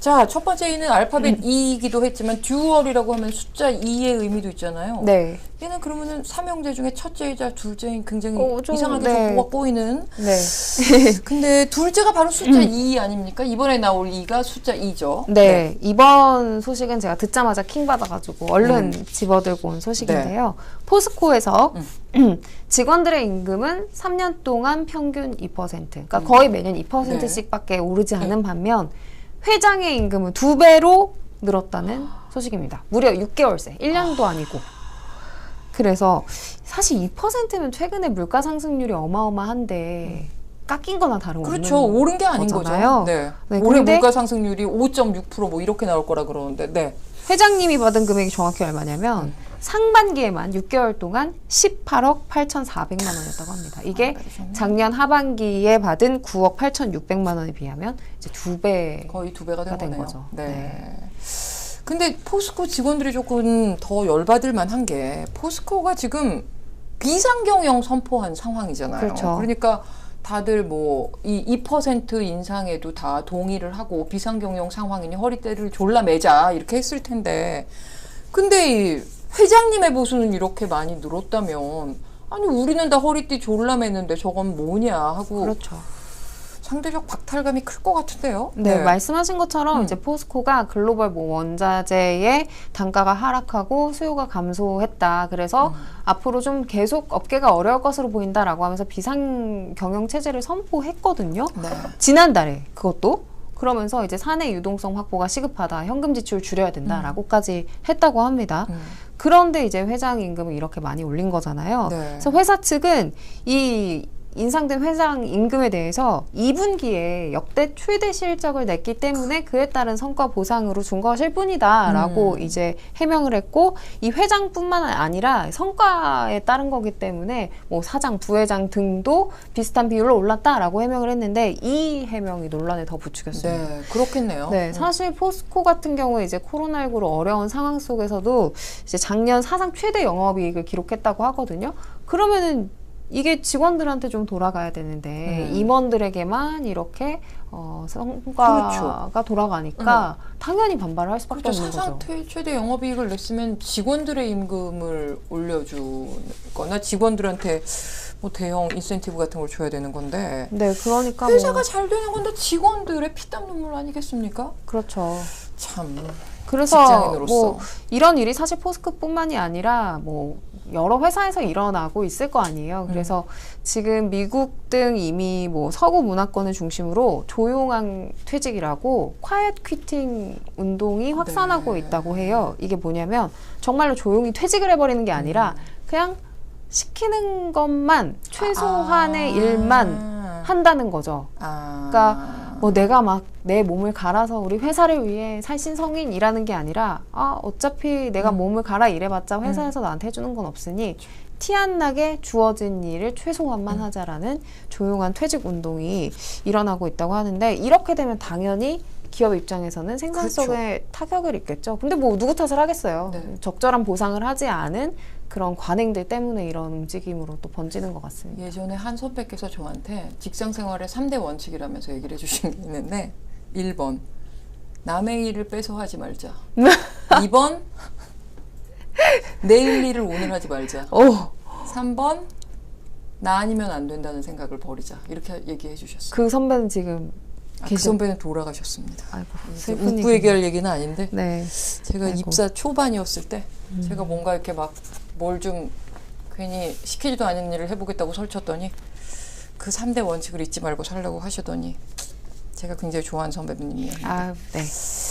자, 첫 번째 E는 알파벳 E이기도 했지만 듀얼이라고 하면 숫자 2의 의미도 있잖아요. 네. 얘는 그러면은 삼형제 중에 첫째이자 둘째인 굉장히 좀, 이상하게 네. 족보가 꼬이는. 네. 근데 둘째가 바로 숫자 2 아닙니까? 이번에 나올 2가 숫자 2죠. 네. 이번 소식은 제가 듣자마자 킹 받아가지고 얼른 집어들고 온 소식인데요. 포스코에서 직원들의 임금은 3년 동안 평균 2%, 그러니까 거의 매년 2%씩밖에 오르지 않은 반면 회장의 임금은 2배로 늘었다는 소식입니다. 무려 6개월새, 1년도 아니고. 그래서 사실 2%면 최근에 물가 상승률이 어마어마한데 깎인 거나 다름없는 그렇죠. 오른 게 아닌 거잖아요. 거죠. 네. 네, 올해 근데 물가 상승률이 5.6% 뭐 이렇게 나올 거라 그러는데. 네. 회장님이 받은 금액이 정확히 얼마냐면 상반기에만 6개월 동안 18억 8,400만 원이었다고 합니다. 이게 작년 하반기에 받은 9억 8,600만 원에 비하면 이제 2배 거의 2배가 된 거네요. 거죠. 네. 근데 포스코 직원들이 조금 더 열받을 만한 게 포스코가 지금 비상경영 선포한 상황이잖아요. 그렇죠. 그러니까 다들 뭐 이 2% 인상에도 다 동의를 하고 비상경영 상황이니 허리띠를 졸라매자 이렇게 했을 텐데 근데 이 회장님의 보수는 이렇게 많이 늘었다면 아니 우리는 다 허리띠 졸라매는데 저건 뭐냐 하고 그렇죠. 상대적 박탈감이 클 것 같은데요. 네, 말씀하신 것처럼 이제 포스코가 글로벌 뭐 원자재의 단가가 하락하고 수요가 감소했다. 그래서 앞으로 좀 계속 업계가 어려울 것으로 보인다라고 하면서 비상 경영 체제를 선포했거든요. 네. 지난달에 그것도 그러면서 이제 사내 유동성 확보가 시급하다. 현금 지출 줄여야 된다라고까지 했다고 합니다. 그런데 이제 회장 임금을 이렇게 많이 올린 거잖아요. 네. 그래서 회사 측은 이 인상된 회장 임금에 대해서 2분기에 역대 최대 실적을 냈기 때문에 그에 따른 성과 보상으로 준 것일 뿐이다라고 이제 해명을 했고 이 회장뿐만 아니라 성과에 따른 거기 때문에 뭐 사장, 부회장 등도 비슷한 비율로 올랐다라고 해명을 했는데 이 해명이 논란에 더 부추겼습니다. 네, 그렇겠네요. 네, 사실 포스코 같은 경우에 이제 코로나19로 어려운 상황 속에서도 이제 작년 사상 최대 영업이익을 기록했다고 하거든요. 그러면은 이게 직원들한테 좀 돌아가야 되는데 임원들에게만 이렇게 성과가 그렇죠. 돌아가니까 당연히 반발을 할 수밖에 그렇죠. 없는 사상 거죠. 최대 영업이익을 냈으면 직원들의 임금을 올려주거나 직원들한테 뭐 대형 인센티브 같은 걸 줘야 되는 건데 네, 그러니까 회사가 잘 되는 건데 직원들의 피땀 눈물 아니겠습니까? 그렇죠. 참. 그래서 직장인으로서. 뭐 이런 일이 사실 포스코뿐만이 아니라 뭐 여러 회사에서 일어나고 있을 거 아니에요. 그래서 지금 미국 등 이미 뭐 서구 문화권을 중심으로 조용한 퇴직이라고 quiet quitting 운동이 확산하고 있다고 해요. 이게 뭐냐면 정말로 조용히 퇴직을 해버리는 게 아니라 그냥 시키는 것만 최소한의 일만 한다는 거죠. 그러니까 뭐 내가 막 내 몸을 갈아서 우리 회사를 위해 살신성인 일하는 게 아니라 어차피 내가 몸을 갈아 일해봤자 회사에서 나한테 해주는 건 없으니 티 안 나게 주어진 일을 최소한만 하자라는 조용한 퇴직 운동이 일어나고 있다고 하는데 이렇게 되면 당연히 기업 입장에서는 생산 속에 타격을 입겠죠. 근데 뭐 누구 탓을 하겠어요. 네. 적절한 보상을 하지 않은 그런 관행들 때문에 이런 움직임으로 또 번지는 것 같습니다. 예전에 한 선배께서 저한테 직장 생활의 3대 원칙이라면서 얘기를 해주신 게 있는데 1번 남의 일을 뺏어 하지 말자. 2번 내일 일을 오늘 하지 말자. 3번 나 아니면 안 된다는 생각을 버리자. 이렇게 얘기해 주셨어요. 그 선배는 지금 그 선배는 돌아가셨습니다. 아이고, 웃고 얘기할 얘기는 아닌데 네. 제가 입사 초반이었을 때 제가 뭔가 이렇게 막 뭘 좀 괜히 시키지도 않은 일을 해보겠다고 설쳤더니 그 3대 원칙을 잊지 말고 살라고 하시더니 제가 굉장히 좋아하는 선배님이에요. 네.